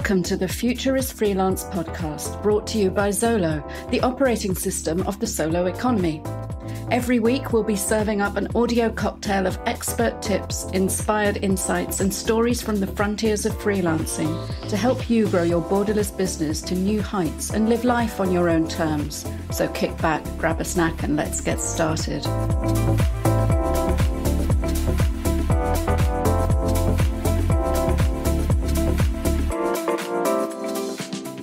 Welcome to the Future Is Freelance podcast, brought to you by Zolo, the operating system of the solo economy. Every week, we'll be serving up an audio cocktail of expert tips, inspired insights, and stories from the frontiers of freelancing to help you grow your borderless business to new heights and live life on your own terms. So kick back, grab a snack, and let's get started.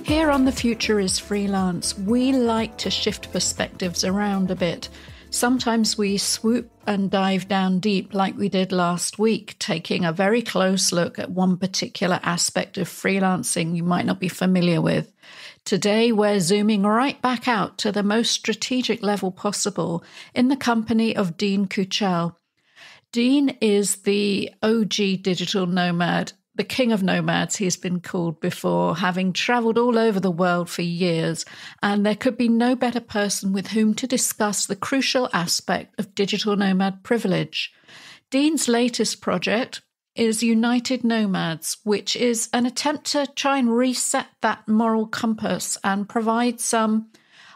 Here on The Future Is Freelance, we like to shift perspectives around a bit. Sometimes we swoop and dive down deep like we did last week, taking a very close look at one particular aspect of freelancing you might not be familiar with. Today, we're zooming right back out to the most strategic level possible in the company of Dean Kuchel. Dean is the OG digital nomad, the king of nomads, he's been called before, having traveled all over the world for years, and there could be no better person with whom to discuss the crucial aspect of digital nomad privilege. Dean's latest project is United Nomads, which is an attempt to try and reset that moral compass and provide some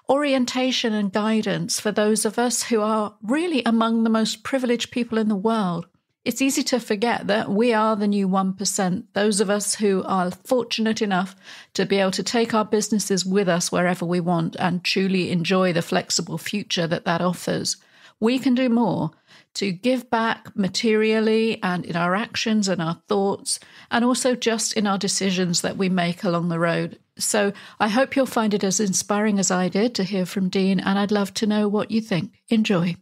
orientation and guidance for those of us who are really among the most privileged people in the world. It's easy to forget that we are the new 1%, those of us who are fortunate enough to be able to take our businesses with us wherever we want and truly enjoy the flexible future that offers. We can do more to give back materially and in our actions and our thoughts, and also just in our decisions that we make along the road. So I hope you'll find it as inspiring as I did to hear from Dean, and I'd love to know what you think. Enjoy.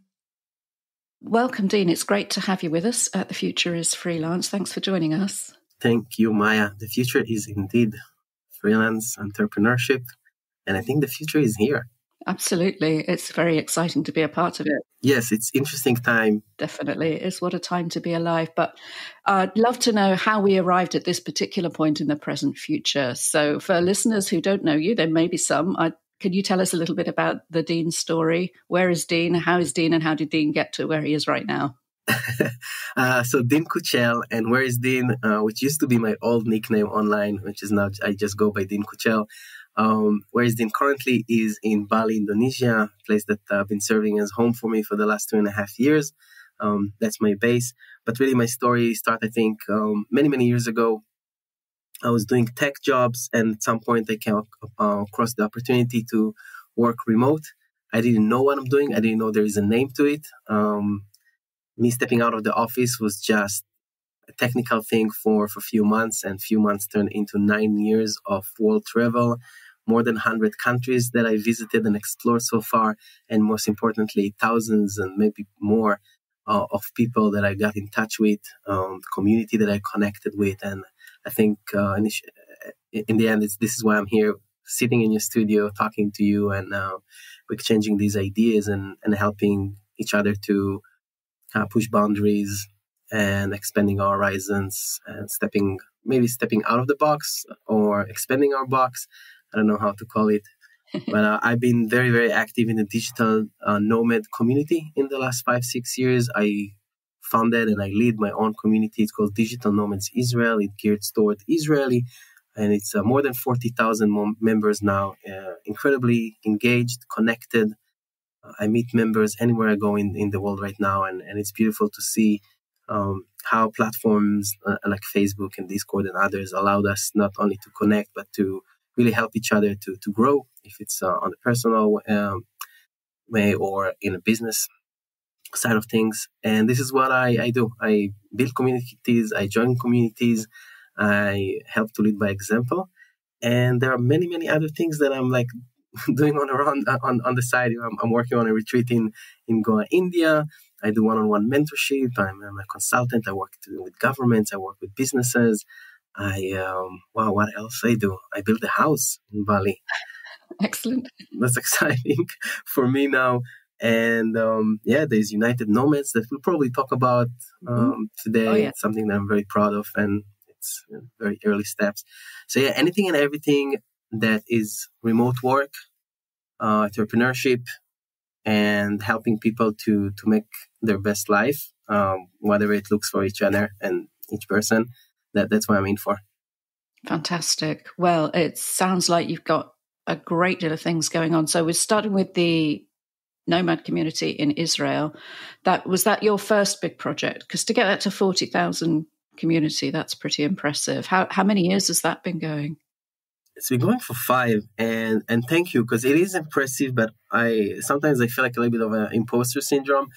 Welcome, Dean. It's great to have you with us at The Future Is Freelance. Thanks for joining us. Thank you, Maya. The future is indeed freelance entrepreneurship, and I think the future is here. Absolutely. It's very exciting to be a part of it. Yes, it's interesting time. Definitely. It's what a time to be alive. But I'd love to know how we arrived at this particular point in the present future. So for listeners who don't know you, there may be some, can you tell us a little bit about the Dean story? Where is Dean? How is Dean? And how did Dean get to where he is right now? So Dean Kuchel and Where is Dean, which used to be my old nickname online, which is now I just go by Dean Kuchel. Where is Dean currently is in Bali, Indonesia, a place that I've been serving as home for me for the last 2.5 years. That's my base. But really my story started, I think, many years ago. I was doing tech jobs, and at some point I came across the opportunity to work remote. I didn't know what I'm doing. I didn't know there is a name to it. Me stepping out of the office was just a technical thing for a few months, and few months turned into 9 years of world travel, more than 100 countries that I visited and explored so far, and most importantly, thousands and maybe more of people that I got in touch with, the community that I connected with. And I think in the end, this is why I'm here, sitting in your studio, talking to you, and exchanging these ideas and helping each other to push boundaries and expanding our horizons and stepping out of the box or expanding our box. I don't know how to call it. But I've been very, very active in the digital nomad community in the last 5-6 years. I founded and I lead my own community. It's called Digital Nomads Israel. It's geared toward Israeli, and it's more than 40,000 members now. Incredibly engaged, connected. I meet members anywhere I go in the world right now, and it's beautiful to see how platforms like Facebook and Discord and others allowed us not only to connect, but to really help each other to grow, if it's on a personal way or in a business side of things. And this is what I do. I build communities, I join communities, I help to lead by example. And there are many other things that I'm like doing on the side. I'm working on a retreat in Goa, India. I do one-on-one mentorship. I'm a consultant. I work with governments. I work with businesses. What else I do? I built a house in Bali. Excellent. That's exciting for me now. And there's United Nomads that we'll probably talk about today. Oh, yeah. It's something that I'm very proud of, and it's very early steps. So anything and everything that is remote work, entrepreneurship, and helping people to make their best life, whatever it looks for each other and each person. That's what I'm in for. Fantastic. Well, it sounds like you've got a great deal of things going on. So we're starting with the Nomad community in Israel. Was that your first big project? Because to get that to 40,000 community, that's pretty impressive. How many years has that been going? It's been going for 5, and thank you, because it is impressive. But I sometimes I feel like a little bit of an imposter syndrome,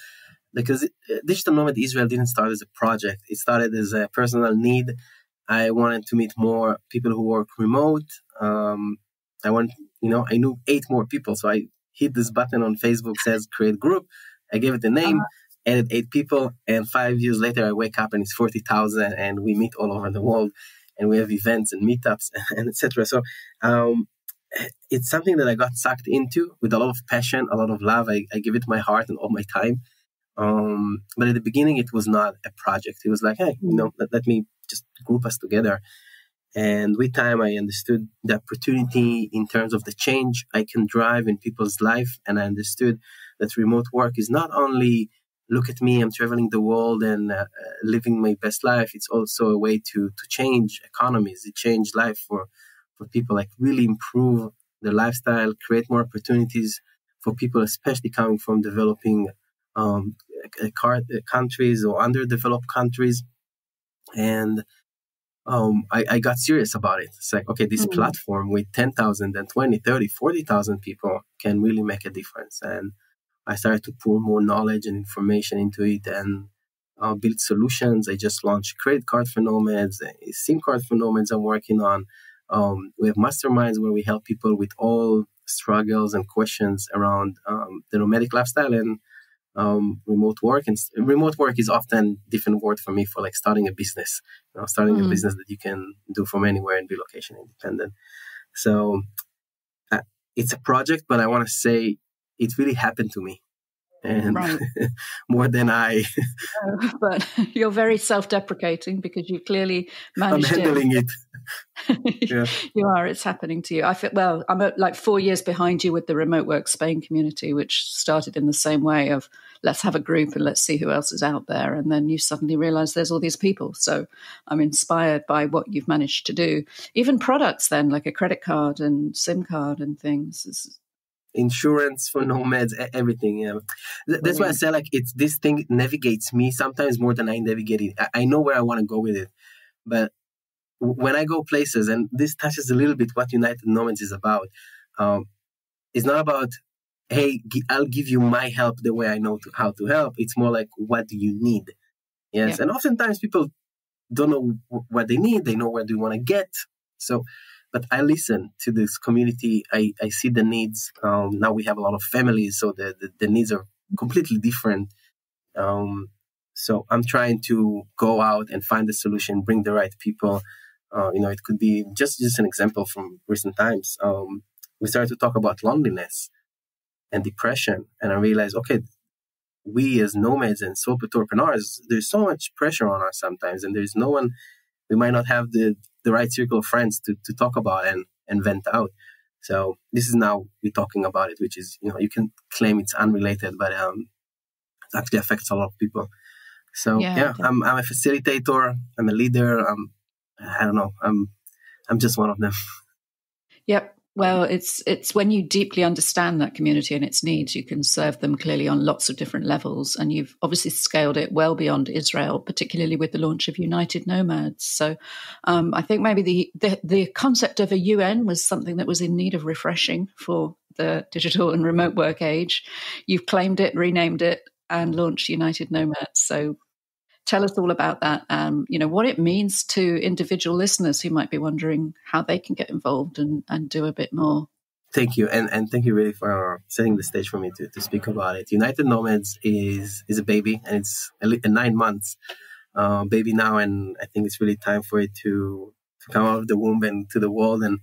because Digital Nomad Israel didn't start as a project. It started as a personal need. I wanted to meet more people who work remote. I knew 8 more people, so I hit this button on Facebook, says create group. I gave it a name, added 8 people, and 5 years later, I wake up and it's 40,000, and we meet all over the world, and we have events and meetups and etc. So it's something that I got sucked into with a lot of passion, a lot of love. I give it my heart and all my time. But at the beginning, it was not a project. It was like, hey, let me just group us together. And with time, I understood the opportunity in terms of the change I can drive in people's life. And I understood that remote work is not only, look at me, I'm traveling the world and living my best life. It's also a way to change economies. It changed life for people, like really improve their lifestyle, create more opportunities for people, especially coming from developing countries or underdeveloped countries. And I got serious about it. It's like, okay, this platform with 10,000 and 20, 30, 40,000 people can really make a difference. And I started to pour more knowledge and information into it and build solutions. I just launched credit card for nomads, a SIM card for nomads I'm working on. We have masterminds where we help people with all struggles and questions around the nomadic lifestyle and remote work. And remote work is often a different word for me for like starting a business, starting a business that you can do from anywhere and be location independent. So it's a project, but I want to say it really happened to me. And more than I. But you're very self-deprecating because you clearly managed I'm handling it. Yeah. You are. It's happening to you. I feel, well, I'm like 4 years behind you with the remote work Spain community, which started in the same way of let's have a group and let's see who else is out there. And then you suddenly realize there's all these people. So I'm inspired by what you've managed to do. Even products then, like a credit card and SIM card and things. Insurance for nomads, everything. Yeah, that's why I say like it's this thing navigates me sometimes more than I navigate it. I know where I want to go with it, but when I go places, and this touches a little bit what United Nomads is about. It's not about, hey, I'll give you my help the way I know how to help. It's more like, what do you need? Yes, and oftentimes people don't know what they need. They know where they want to get. So. But I listen to this community. I see the needs. Now we have a lot of families, so the needs are completely different. So I'm trying to go out and find a solution, bring the right people. It could be just an example from recent times. We started to talk about loneliness and depression, and I realized, okay, we as nomads and sole entrepreneurs, there's so much pressure on us sometimes, and there's no one. We might not have the right circle of friends to talk about and vent out. So this is now we're talking about it, which is, you can claim it's unrelated, but it actually affects a lot of people. So I'm a facilitator. I'm a leader. I don't know. I'm just one of them. Yep. Well, it's when you deeply understand that community and its needs, you can serve them clearly on lots of different levels. And you've obviously scaled it well beyond Israel, particularly with the launch of United Nomads. So I think maybe the concept of a UN was something that was in need of refreshing for the digital and remote work age. You've claimed it, renamed it, and launched United Nomads. So tell us all about that, what it means to individual listeners who might be wondering how they can get involved and do a bit more. Thank you. And thank you really for setting the stage for me to speak about it. United Nomads is a baby, and it's a 9 months baby now. And I think it's really time for it to come out of the womb and to the world and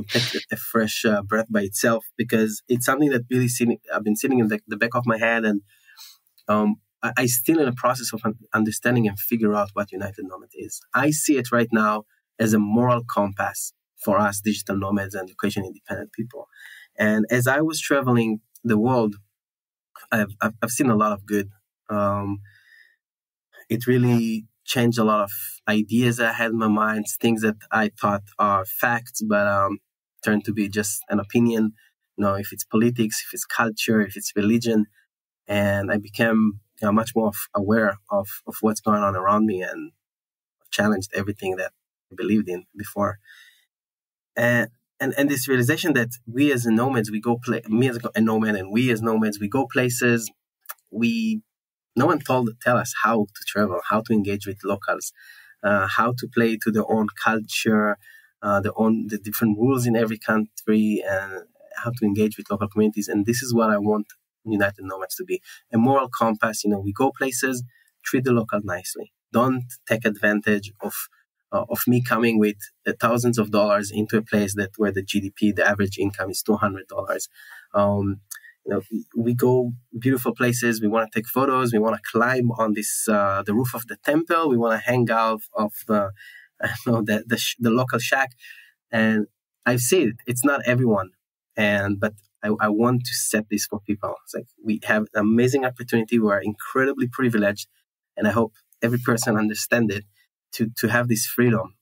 take a fresh breath by itself, because it's something that really I've been sitting in the back of my head, and I still in the process of understanding and figure out what United Nomad is. I see it right now as a moral compass for us digital nomads and location independent people. And as I was traveling the world, I've seen a lot of good. It really changed a lot of ideas I had in my mind, things that I thought are facts, but turned to be just an opinion. If it's politics, if it's culture, if it's religion, and I became much more aware of what's going on around me and challenged everything that I believed in before. And this realization that we as nomads, we go me as a nomad and we as nomads, we go places. No one tell us how to travel, how to engage with locals, how to play to their own culture, the different rules in every country, and how to engage with local communities. And this is what I want United Nomads to be: a moral compass. We go places, treat the local nicely. Don't take advantage of me coming with thousands of dollars into a place where the GDP, the average income is $200. We go beautiful places. We want to take photos. We want to climb on the roof of the temple. We want to hang out of the local shack. And I've seen it. It's not everyone, but I want to set this for people. It's like we have an amazing opportunity. We are incredibly privileged, and I hope every person understands it to have this freedom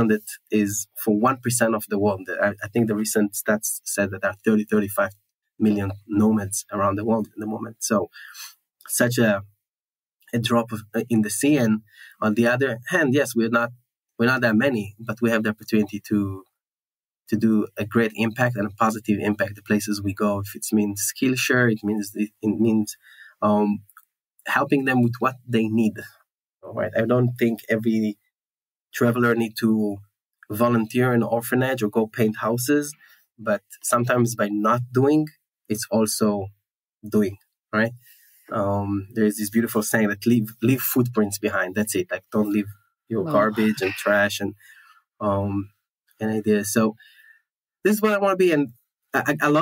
that is for 1% of the world. I think the recent stats said that there are 35 million nomads around the world at the moment. So such a drop in the sea. And on the other hand, yes, we're not that many, but we have the opportunity to do a great impact and a positive impact the places we go. If it means Skillshare, it means helping them with what they need. All right. I don't think every traveler need to volunteer in an orphanage or go paint houses, but sometimes by not doing, it's also doing, right? There's this beautiful saying that leave footprints behind. That's it. Like, don't leave your garbage and trash and ideas. So this is what I want to be. And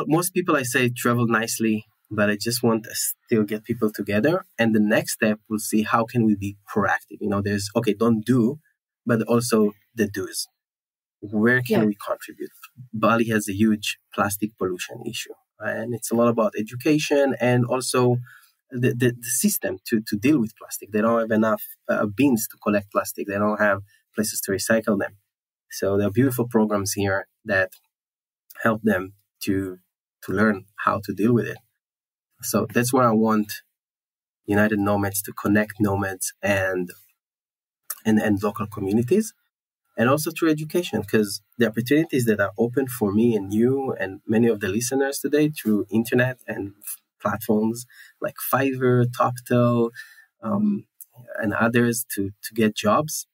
most people, I say, travel nicely, but I just want to still get people together. And the next step, we'll see how can we be proactive. There's, don't do, but also the do's. Where can we contribute? Bali has a huge plastic pollution issue. And it's a lot about education and also the system to deal with plastic. They don't have enough bins to collect plastic. They don't have places to recycle them. So there are beautiful programs here that help them to learn how to deal with it. So that's where I want United Nomads to connect nomads and local communities. And also through education, because the opportunities that are open for me and you and many of the listeners today through internet and platforms like Fiverr, TopTel, and others to get jobs.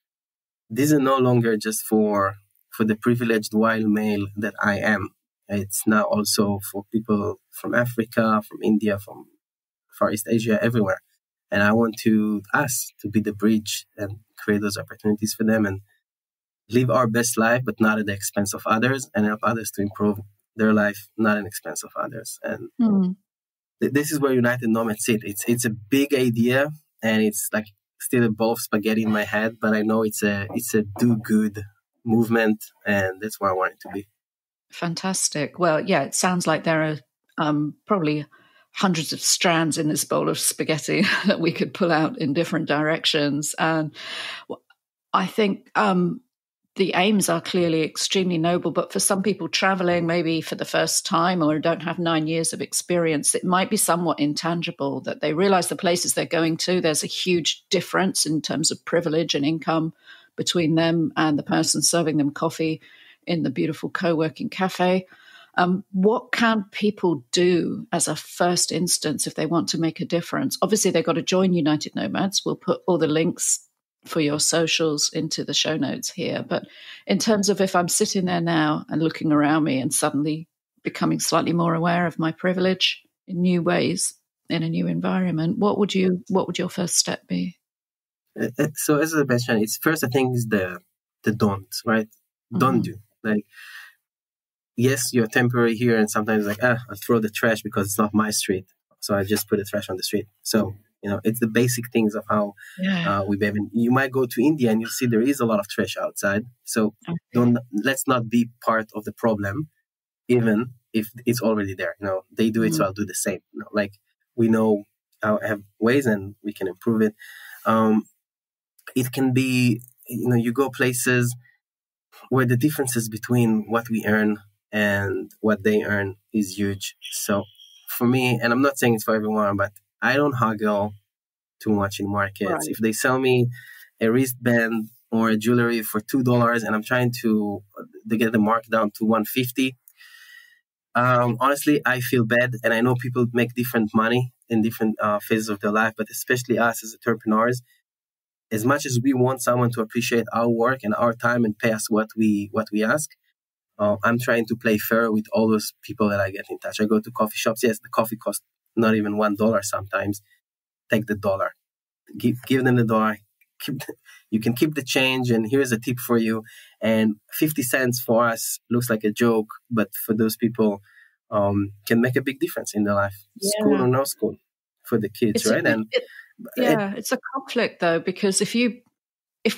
These are no longer just for the privileged wild male that I am. It's now also for people from Africa, from India, from Far East Asia, everywhere. And I want us to be the bridge and create those opportunities for them and live our best life, but not at the expense of others, and help others to improve their life, not at the expense of others. And this is where United Nomads sit. It's a big idea, and it's like still a ball of spaghetti in my head, but I know it's a do good movement, and that's where I want it to be. Fantastic. Well, yeah, it sounds like there are probably hundreds of strands in this bowl of spaghetti that we could pull out in different directions. And I think the aims are clearly extremely noble, but for some people traveling maybe for the first time or don't have 9 years of experience, it might be somewhat intangible that they realize the places they're going to, there's a huge difference in terms of privilege and income between them and the person serving them coffee in the beautiful co-working cafe. What can people do as a first instance if they want to make a difference? Obviously, they've got to join United Nomads. We'll put all the links for your socials into the show notes here. But in terms of if I'm sitting there now and looking around me and suddenly becoming slightly more aware of my privilege in new ways in a new environment, what would your first step be? So as I mentioned, it's first, I think, is the don't, right? Don't do. Like, yes, you're temporary here, and sometimes like, I throw the trash because it's not my street. So I just put the trash on the street. So, it's the basic things of how we behave. You might go to India and you'll see there is a lot of trash outside. So let's not be part of the problem, even if it's already there. They do it, so I'll do the same. Like, we know how have ways and we can improve it. it can be, you go places where the differences between what we earn and what they earn is huge. So for me, and I'm not saying it's for everyone, but I don't haggle too much in markets. Right. If they sell me a wristband or a jewelry for $2 and I'm trying to get the mark down to $150, honestly, I feel bad. And I know people make different money in different phases of their life, but especially us as entrepreneurs, as much as we want someone to appreciate our work and our time and pay us what we ask, I'm trying to play fair with all those people that I get in touch. I go to coffee shops. Yes, the coffee costs not even $1 sometimes. Take the dollar. Give them the dollar. You can keep the change, and here's a tip for you. And 50 cents for us looks like a joke, but for those people, can make a big difference in their life. Yeah. School or no school for the kids, right? It's a conflict though, because if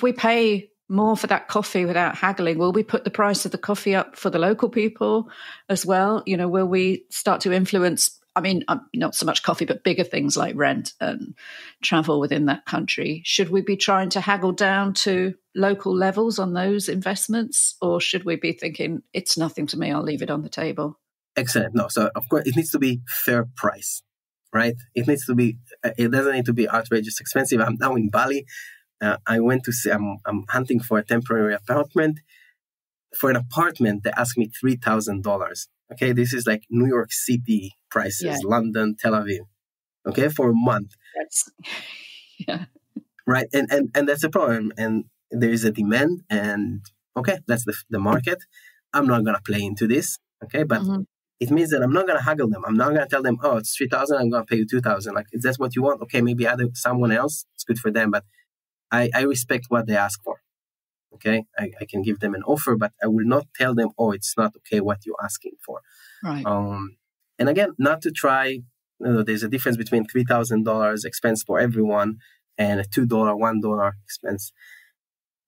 we pay more for that coffee without haggling, will we put the price of the coffee up for the local people as well? Will we start to influence, not so much coffee, but bigger things like rent and travel within that country? Should we be trying to haggle down to local levels on those investments, or should we be thinking, it's nothing to me, I'll leave it on the table? Excellent. No, so of course it needs to be fair price, right? It doesn't need to be outrageous expensive. I'm now in Bali. I went to see, I'm hunting for a temporary apartment. For an apartment, they asked me $3,000. Okay, this is like New York City prices, London, Tel Aviv. Okay, for a month. Yeah. Right, and that's a problem. And there is a demand, and okay, that's the market. I'm not gonna play into this. Okay, but it means that I'm not gonna haggle them. I'm not gonna tell them, oh, it's 3,000. I'm gonna pay you 2,000. Like, if that's what you want, okay, maybe someone else. It's good for them, but I respect what they ask for. Okay, I can give them an offer, but I will not tell them, oh, it's not okay what you're asking for. Right. And again, not to try. There's a difference between $3,000 expense for everyone and a $2, $1 expense.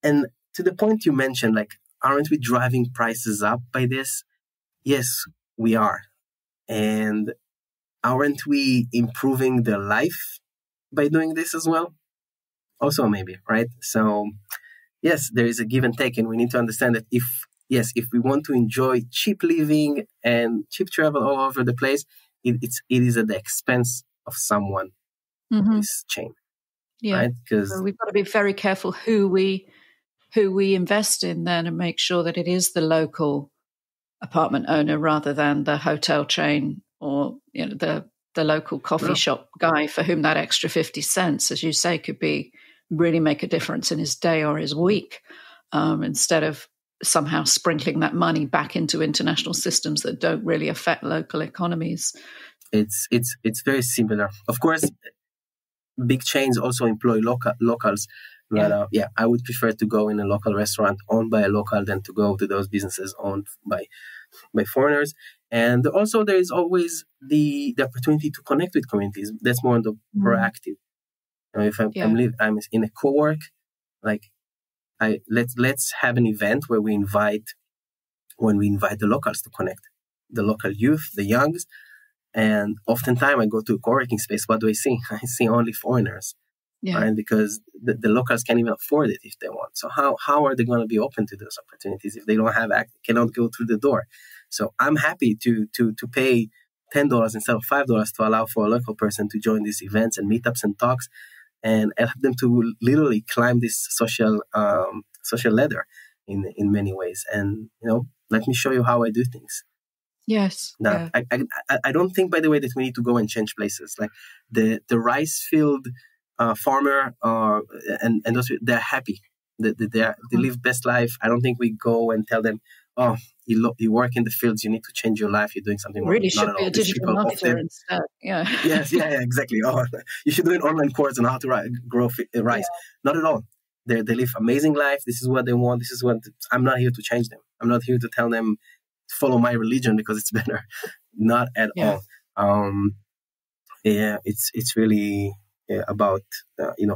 And to the point you mentioned, like, aren't we driving prices up by this? Yes, we are. And aren't we improving their life by doing this as well? Also, maybe, right? So, yes, there is a give and take, and we need to understand that if we want to enjoy cheap living and cheap travel all over the place, it is at the expense of someone in this chain. Yeah, right? Because we've got to be very careful who we invest in then, and make sure that it is the local apartment owner rather than the hotel chain or the local coffee shop guy for whom that extra 50 cents, as you say, could really make a difference in his day or his week, instead of somehow sprinkling that money back into international systems that don't really affect local economies. It's very similar. Of course, big chains also employ locals. But I would prefer to go in a local restaurant owned by a local than to go to those businesses owned by foreigners. And also there is always the opportunity to connect with communities. That's more on the proactive. If I'm in a co-work, like let's have an event where we invite the locals to connect, the local youth, the youngs. And oftentimes I go to a co-working space. What do I see? I see only foreigners. Right? Because the locals can't even afford it if they want. So how are they going to be open to those opportunities if they don't have cannot go through the door? So I'm happy to pay $10 instead of $5 to allow for a local person to join these events and meetups and talks, and help them to literally climb this social ladder in many ways. And let me show you how I do things. Yes. Now, I don't think, by the way, that we need to go and change places. Like the rice field farmer and those, they're happy. They live best life. I don't think we go and tell them, oh, you work in the fields, you need to change your life, you're doing something wrong. Really should be a digital marketer instead. Yeah. Yes, exactly. Oh, you should do an online course on how to grow rice. Yeah. Not at all. They live amazing life. This is what they want. This is what I'm not here to change them. I'm not here to tell them follow my religion because it's better. Not at all. It's really about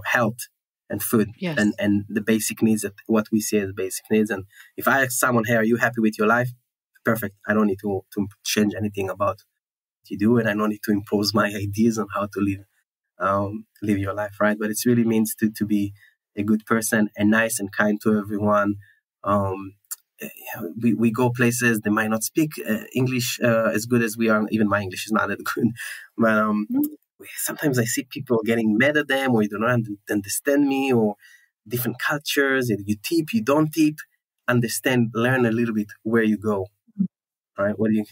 health and food, and the basic needs, that what we see as basic needs. And if I ask someone, hey, are you happy with your life? Perfect. I don't need to change anything about what you do, and I don't need to impose my ideas on how to live your life, right? But it really means to be a good person and nice and kind to everyone. We go places, they might not speak English as good as we are. Even my English is not that good. But sometimes I see people getting mad at them, or you don't understand me, or different cultures. You tip, you don't tip. Understand, learn a little bit where you go. Right? What do you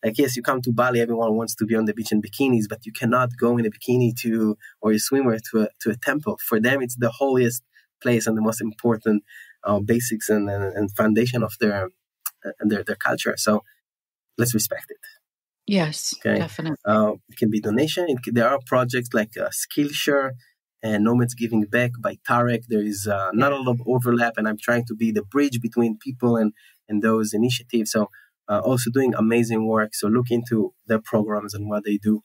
like? Yes, you come to Bali. Everyone wants to be on the beach in bikinis, but you cannot go in a bikini or a swimwear to a temple. For them, it's the holiest place and the most important basics and foundation of their culture. So let's respect it. Yes, okay? Definitely. It can be donation. There are projects like Skillshare and Nomads Giving Back by Tarek. There is not a lot of overlap, and I'm trying to be the bridge between people and those initiatives. So also doing amazing work. So look into their programs and what they do.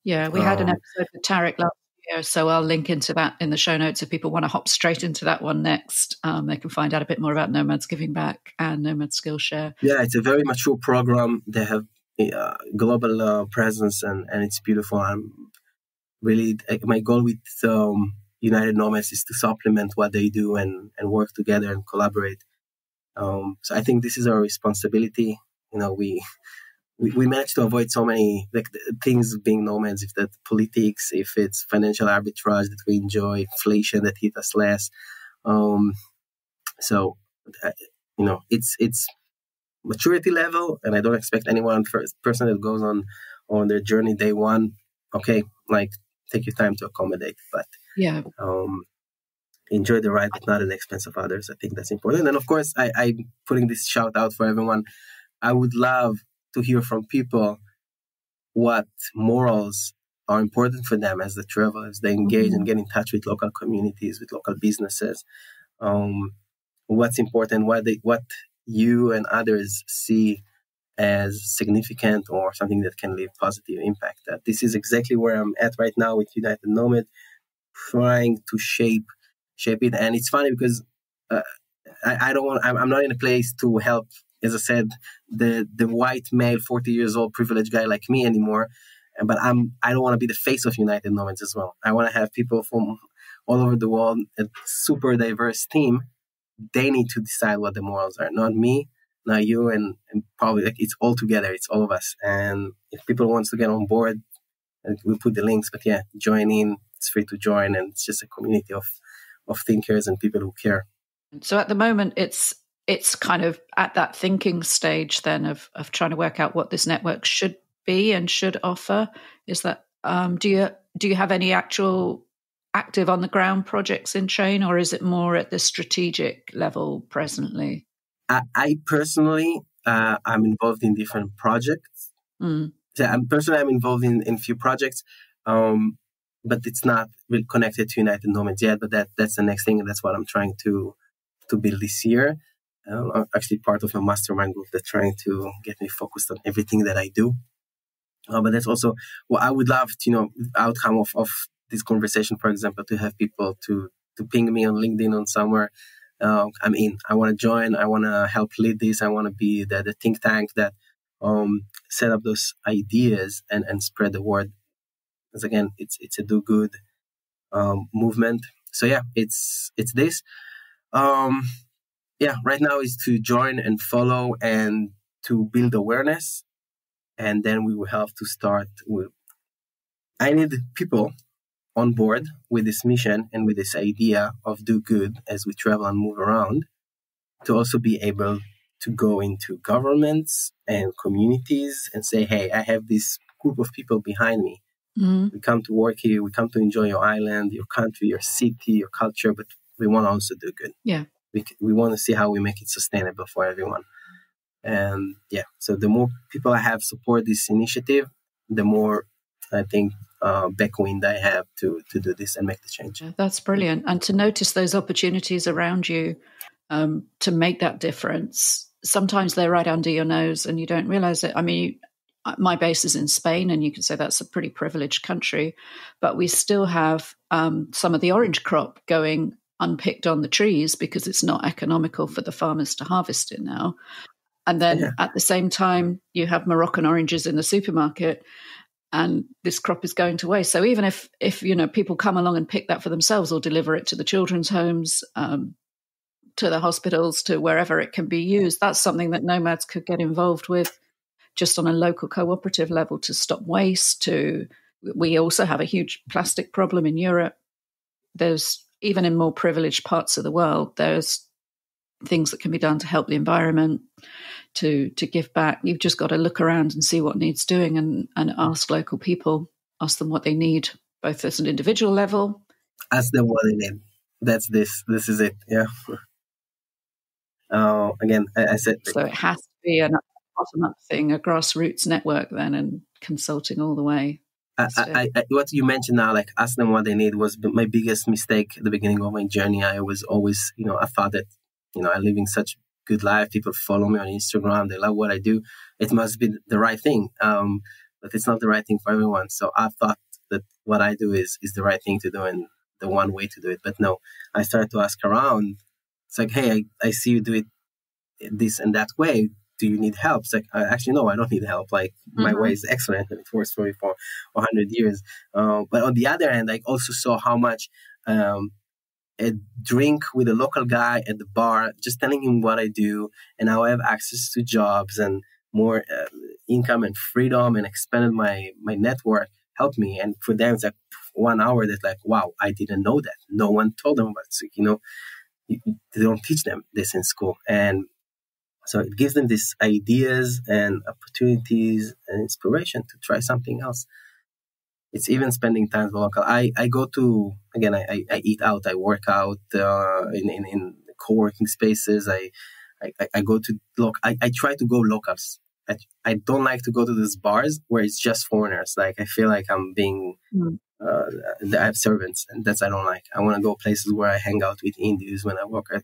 Yeah, we had an episode with Tarek last year, so I'll link into that in the show notes if people want to hop straight into that one next. They can find out a bit more about Nomads Giving Back and Nomad Skillshare. Yeah, it's a very mature program. They have global presence, and it's beautiful. I'm really, my goal with United Nomads is to supplement what they do and work together and collaborate. So I think this is our responsibility. We managed to avoid so many things being nomads, if that's politics, if it's financial arbitrage that we enjoy, inflation that hit us less. So it's maturity level, and I don't expect anyone, first person that goes on their journey day one, okay, take your time to accommodate, but enjoy the ride, but not at the expense of others. I think that's important. And of course, I'm putting this shout out for everyone. I would love to hear from people what morals are important for them as they travel, as they engage and get in touch with local communities, with local businesses. What's important, what you and others see as significant or something that can leave positive impact. This is exactly where I'm at right now with United Nomad, trying to shape it. And it's funny because I'm not in a place to help, as I said, the white male 40 years old privileged guy like me anymore. But I don't want to be the face of United Nomads as well. I want to have people from all over the world, a super diverse team. They need to decide what the morals are, not me, not you, and probably it's all together. It's all of us. And if people wants to get on board, we'll put the links. But yeah, join in. It's free to join, and it's just a community of thinkers and people who care. So at the moment, it's kind of at that thinking stage then of trying to work out what this network should be and should offer. Is that do you have any actual active on the ground projects in train, or is it more at the strategic level presently? I personally I'm involved in different projects. So I'm involved in few projects, but it's not really connected to United Nomads yet. But that's the next thing, and that's what I'm trying to build this year. I'm actually part of a mastermind group that's trying to get me focused on everything that I do. But that's also what I would love to, outcome of this conversation, for example, to have people to ping me on LinkedIn on somewhere. I want to join. I want to help lead this. I want to be the think tank that set up those ideas and spread the word. Because again, it's a do good movement. So yeah, it's this. Right now is to join and follow and to build awareness, and then we will have to start with. I need people on board with this mission and with this idea of do good as we travel and move around, to also be able to go into governments and communities and say, hey, I have this group of people behind me. We come to work here, we come to enjoy your island, your country, your city, your culture, but we want to also do good. Yeah. We want to see how we make it sustainable for everyone. And so the more people I have support this initiative, the more I think backwind I have to do this and make the change. That's brilliant. And to notice those opportunities around you to make that difference. Sometimes they're right under your nose and you don't realize it. I mean, my base is in Spain, and you can say that's a pretty privileged country, but we still have some of the orange crop going unpicked on the trees because it's not economical for the farmers to harvest it now. And then at the same time, you have Moroccan oranges in the supermarket. and this crop is going to waste. So even if people come along and pick that for themselves or deliver it to the children's homes, to the hospitals, to wherever it can be used, that's something that nomads could get involved with just on a local cooperative level to stop waste. We also have a huge plastic problem in Europe. There's, even in more privileged parts of the world, there's things that can be done to help the environment, to give back. You've just got to look around and see what needs doing and ask local people, ask them what they need, both as an individual level. Ask them what they need. That's this. This is it. Yeah. Again, I said. So it has to be a bottom-up thing, a grassroots network then, and consulting all the way. What you mentioned now, like ask them what they need, was my biggest mistake at the beginning of my journey. I was always, I thought that, I'm living such good life. People follow me on Instagram. They love what I do. It must be the right thing. But it's not the right thing for everyone. So I thought that what I do is the right thing to do and the one way to do it. But no, I started to ask around. It's like, hey, I see you do it this and that way. Do you need help? It's like, actually, no, I don't need help. Like, my way is excellent and it works for me for 100 years. But on the other hand, I also saw how much a drink with a local guy at the bar, just telling him what I do and how I have access to jobs and more income and freedom and expanded my network helped me. And for them, it's like 1 hour that's like, wow, I didn't know that. No one told them about it. They don't teach them this in school. And so it gives them these ideas and opportunities and inspiration to try something else. It's even spending time with local. I go to, again, I eat out, I work out in co-working spaces. I go to I try to go locals. I don't like to go to these bars where it's just foreigners. Like, I feel like I'm being, I have servants, and I don't like. I want to go places where I hang out with Indians when I work. I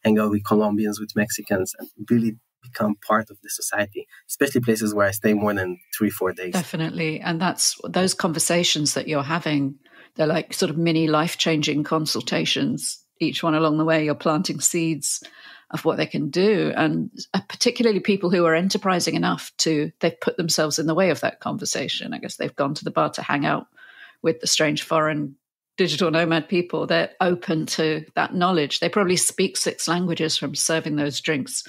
hang out with Colombians, with Mexicans, and really become part of the society, especially places where I stay more than 3-4 days. Definitely. And that's those conversations that you're having, they're like sort of mini life-changing consultations. Each one along the way, you're planting seeds of what they can do. And particularly people who are enterprising enough they've put themselves in the way of that conversation. I guess they've gone to the bar to hang out with the strange foreign digital nomad people. They're open to that knowledge. They probably speak 6 languages from serving those drinks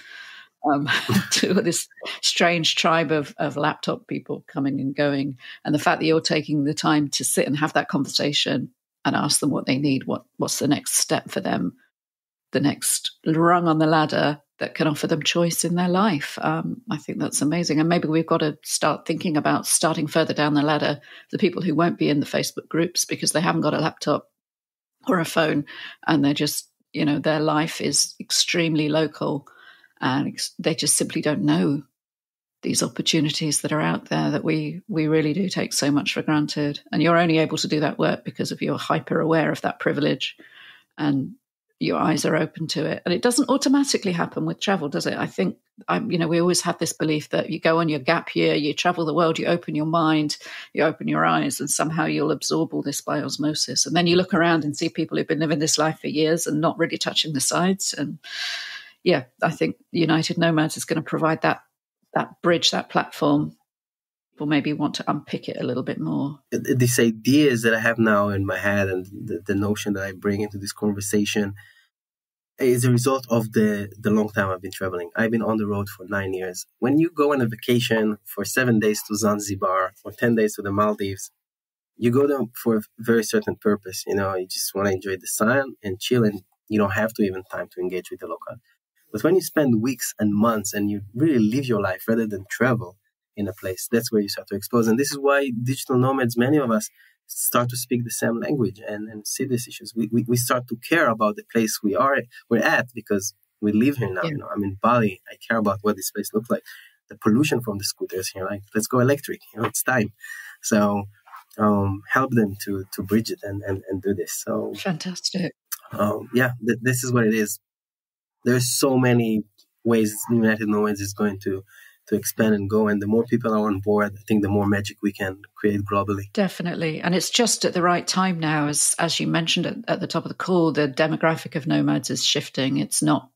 to this strange tribe of laptop people coming and going. And the fact that you're taking the time to sit and have that conversation and ask them what they need, what's the next step for them, the next rung on the ladder that can offer them choice in their life. I think that's amazing. And maybe we've got to start thinking about starting further down the ladder, the people who won't be in the Facebook groups because they haven't got a laptop or a phone, and they're just, their life is extremely local, and they just simply don't know these opportunities that are out there that we really do take so much for granted. And you're only able to do that work because of you're hyper aware of that privilege and your eyes are open to it. And it doesn't automatically happen with travel, does it? I think, we always have this belief that you go on your gap year, you travel the world, you open your mind, you open your eyes, and somehow you'll absorb all this by osmosis. And then you look around and see people who've been living this life for years and not really touching the sides. And yeah, I think United Nomads is going to provide that bridge, that platform. People maybe want to unpick it a little bit more. These ideas that I have now in my head and the notion that I bring into this conversation is a result of the long time I've been traveling. I've been on the road for 9 years. When you go on a vacation for 7 days to Zanzibar or 10 days to the Maldives, you go there for a very certain purpose. You just want to enjoy the sun and chill, and you don't have to even time to engage with the local. But when you spend weeks and months and you really live your life rather than travel in a place, that's where you start to expose. And this is why digital nomads, many of us, start to speak the same language and see these issues. We start to care about the place we're at because we live here now. Yeah. I'm in Bali. I care about what this place looks like. The pollution from the scooters here, like, let's go electric. It's time. So help them to bridge it and do this. So fantastic. This is what it is. There's so many ways United Nomads is going to expand and go. And the more people are on board, I think the more magic we can create globally. Definitely. And it's just at the right time now, as you mentioned at the top of the call, the demographic of nomads is shifting. It's not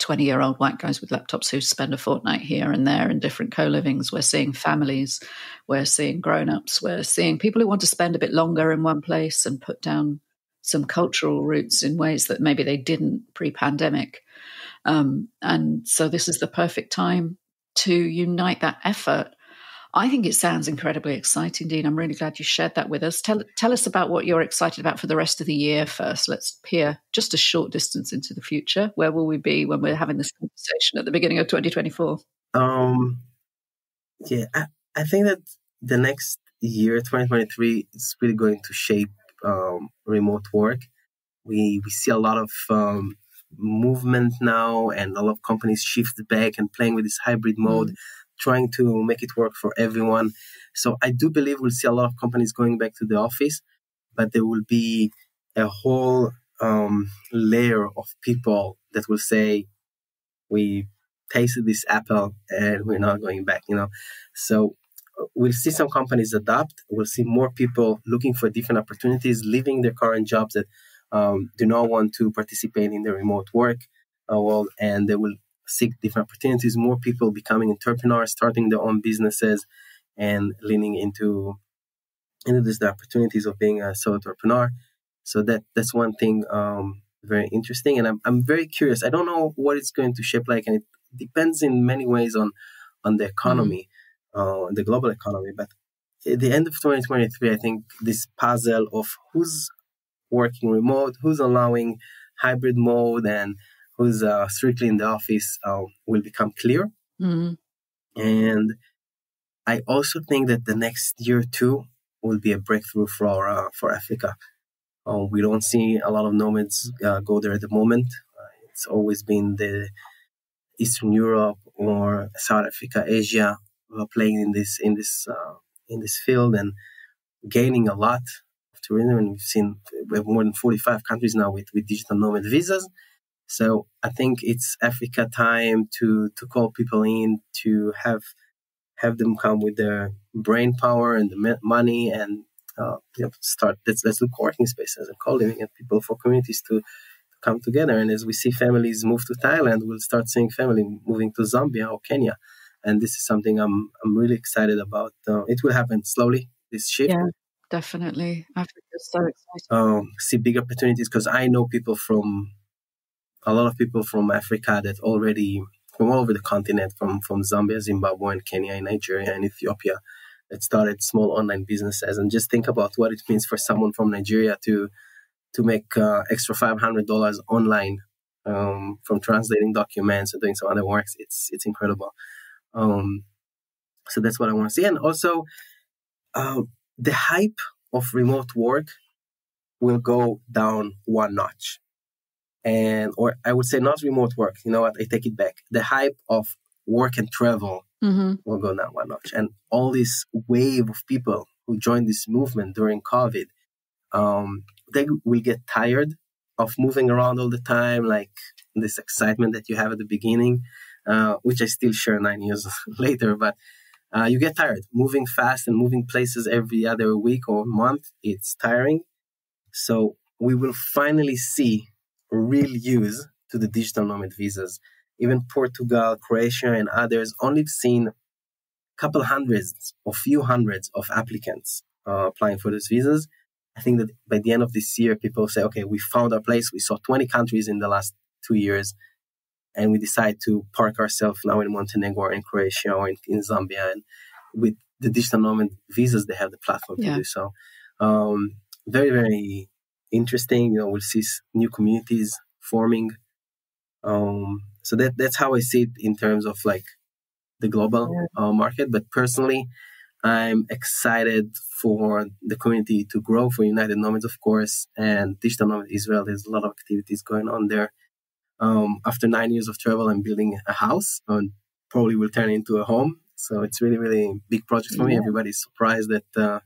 20-year-old white guys with laptops who spend a fortnight here and there in different co-livings. We're seeing families, we're seeing grown-ups, we're seeing people who want to spend a bit longer in one place and put down some cultural roots in ways that maybe they didn't pre-pandemic. And so this is the perfect time to unite that effort. I think it sounds incredibly exciting, Dean. I'm really glad you shared that with us. Tell us about what you're excited about for the rest of the year first. Let's peer just a short distance into the future. Where will we be when we're having this conversation at the beginning of 2024? Yeah, I think that the next year, 2023, is really going to shape remote work. We see a lot of movement now, and a lot of companies shift back and playing with this hybrid mode, trying to make it work for everyone. So I do believe we'll see a lot of companies going back to the office, but there will be a whole layer of people that will say, we tasted this apple and we're not going back, So we'll see some companies adapt. We'll see more people looking for different opportunities, leaving their current jobs that do not want to participate in the remote work world, and they will seek different opportunities. More people becoming entrepreneurs, starting their own businesses, and leaning into the opportunities of being a solo entrepreneur. So that's one thing very interesting, and I'm very curious. I don't know what it's going to shape like, and it depends in many ways on the economy, the global economy. But at the end of 2023, I think this puzzle of who's working remote, who's allowing hybrid mode, and who's strictly in the office will become clear. And I also think that the next year or two will be a breakthrough for Africa. We don't see a lot of nomads go there at the moment. It's always been the Eastern Europe or South Africa, Asia, playing in this field and gaining a lot of tourism. And we have more than 45 countries now with digital nomad visas. So I think it's Africa time to call people in, to have them come with their brain power and the money, and start. Let's look working spaces and co-living and people for communities to come together. And as we see families move to Thailand, we'll start seeing family moving to Zambia or Kenya. And this is something I'm really excited about. It will happen slowly, this shift. Yeah, definitely. Africa's so exciting. See big opportunities, because I know a lot of people from Africa that already, from all over the continent, from Zambia, Zimbabwe, and Kenya, and Nigeria, and Ethiopia, that started small online businesses. And just think about what it means for someone from Nigeria to make extra $500 online from translating documents and doing some other works. It's incredible. So that's what I want to see. And also, the hype of remote work will go down one notch. Or I would say not remote work. You know what? I take it back. The hype of work and travel will go down one notch. And all this wave of people who joined this movement during COVID, they will get tired of moving around all the time, like this excitement that you have at the beginning, which I still share 9 years later. But you get tired. Moving fast and moving places every other week or month, it's tiring. So we will finally see real use to the digital nomad visas. Even Portugal, Croatia, and others only seen a few hundreds of applicants applying for these visas. I think that by the end of this year, people say, okay, we found our place. We saw 20 countries in the last 2 years, and we decide to park ourselves now in Montenegro or in Croatia or in Zambia. And with the digital nomad visas, they have the platform to do so. Very, very interesting. We'll see new communities forming. So that's how I see it in terms of like the global market. But personally, I'm excited for the community to grow, for United Nomads, of course, and Digital Nomads Israel. There's a lot of activities going on there. After 9 years of travel, I'm building a house and probably will turn into a home. So it's really, really big project for me. Everybody's surprised that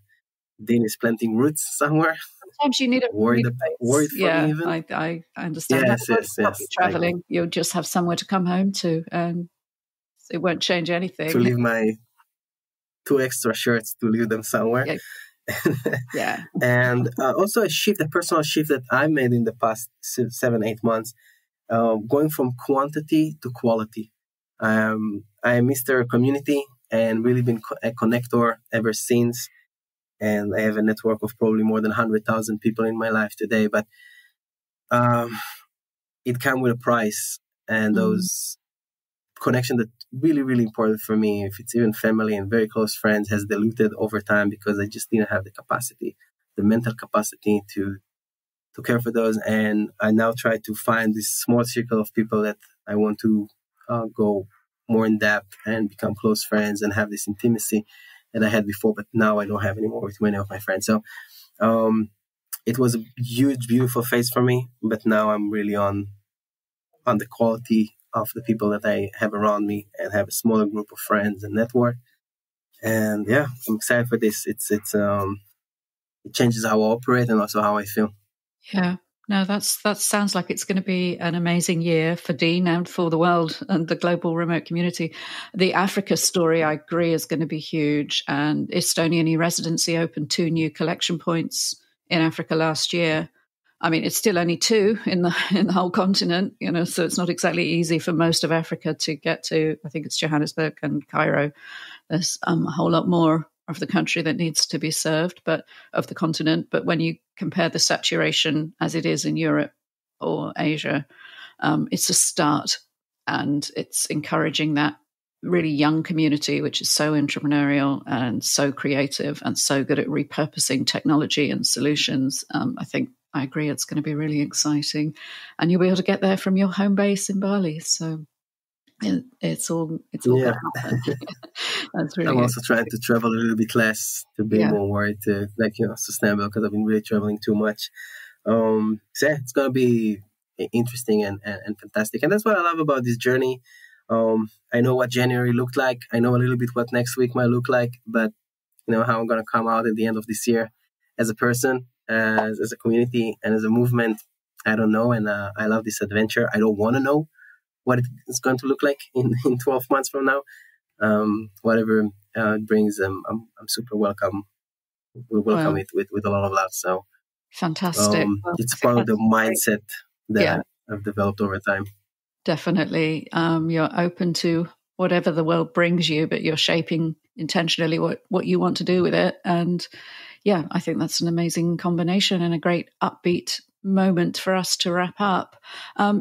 Dean is planting roots somewhere. Sometimes you need worried for me even. I understand. Yes. Traveling, you'll just have somewhere to come home to, and it won't change anything. To leave my 2 extra shirts, to leave them somewhere. And also a personal shift that I made in the past 7-8 months. going from quantity to quality. I'm Mr. Community and really been a connector ever since. And I have a network of probably more than 100,000 people in my life today. But it comes with a price. And those connections that really, really important for me, if it's even family and very close friends, has diluted over time because I just didn't have the capacity, the mental capacity to care for those. And I now try to find this small circle of people that I want to go more in depth and become close friends and have this intimacy that I had before, but now I don't have anymore with many of my friends. So it was a huge, beautiful phase for me, but now I'm really on the quality of the people that I have around me and have a smaller group of friends and network. And yeah, I'm excited for this. It changes how I operate and also how I feel. Yeah. No, that sounds like it's going to be an amazing year for Dean and for the world and the global remote community. The Africa story, I agree, is going to be huge. And Estonian e-residency opened 2 new collection points in Africa last year. I mean, it's still only 2 in the whole continent, so it's not exactly easy for most of Africa to get to. I think it's Johannesburg and Cairo. There's a whole lot more of the country that needs to be served, but of the continent. But when you compare the saturation as it is in Europe or Asia, it's a start, and it's encouraging that really young community, which is so entrepreneurial and so creative and so good at repurposing technology and solutions. I think I agree it's going to be really exciting, and you'll be able to get there from your home base in Bali. So it's all going to happen. That's really I'm also trying to travel a little bit less to be more worried to sustainable, because I've been really traveling too much. So it's going to be interesting and fantastic. And that's what I love about this journey. I know what January looked like. I know a little bit what next week might look like, but how I'm going to come out at the end of this year as a person, as a community, and as a movement, I don't know. And I love this adventure. I don't want to know what it's going to look like in 12 months from now. Whatever it brings, I'm super welcome. We welcome it with a lot of love. So fantastic. It's part of the mindset that I've developed over time. Definitely. You're open to whatever the world brings you, but you're shaping intentionally what you want to do with it. And yeah, I think that's an amazing combination and a great upbeat moment for us to wrap up.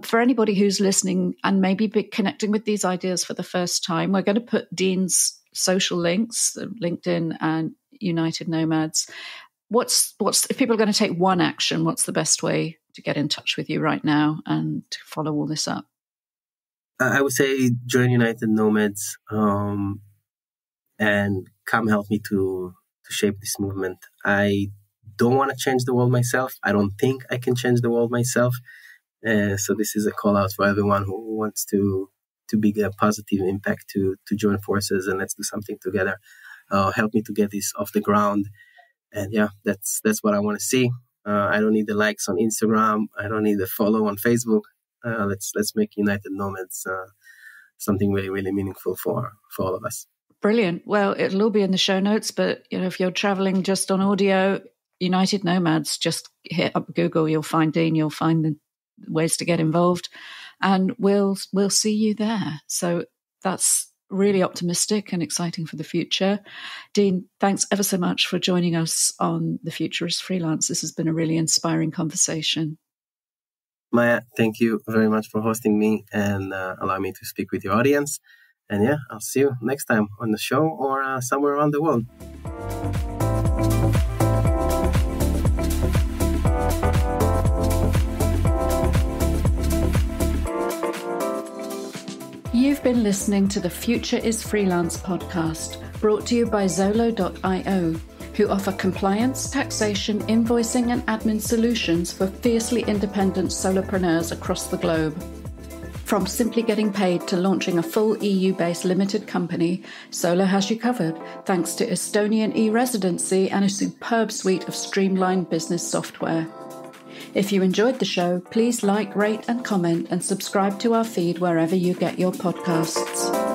For anybody who's listening and maybe connecting with these ideas for the first time, we're going to put Dean's social links, LinkedIn and United Nomads. What's if people are going to take one action, what's the best way to get in touch with you right now and to follow all this up? I would say join United Nomads and come help me to shape this movement. I don't want to change the world myself. I don't think I can change the world myself. So this is a call out for everyone who wants to be a positive impact to join forces, and let's do something together. Help me to get this off the ground. And yeah, that's what I want to see. I don't need the likes on Instagram. I don't need the follow on Facebook. Let's make United Nomads something really, really meaningful for all of us. Brilliant. Well, it'll all be in the show notes, but if you're traveling just on audio, United Nomads, just hit up Google, you'll find Dean, you'll find the ways to get involved, and we'll see you there. So that's really optimistic and exciting for the future. Dean, thanks ever so much for joining us on The Future Is Freelance. This has been a really inspiring conversation. Maya, thank you very much for hosting me and allow me to speak with your audience. And yeah, I'll see you next time on the show or somewhere around the world. You've been listening to the Future Is Freelance podcast, brought to you by Zolo.io, who offer compliance, taxation, invoicing, and admin solutions for fiercely independent solopreneurs across the globe. From simply getting paid to launching a full EU-based limited company, Zolo has you covered thanks to Estonian e-residency and a superb suite of streamlined business software. If you enjoyed the show, please like, rate and comment and subscribe to our feed wherever you get your podcasts.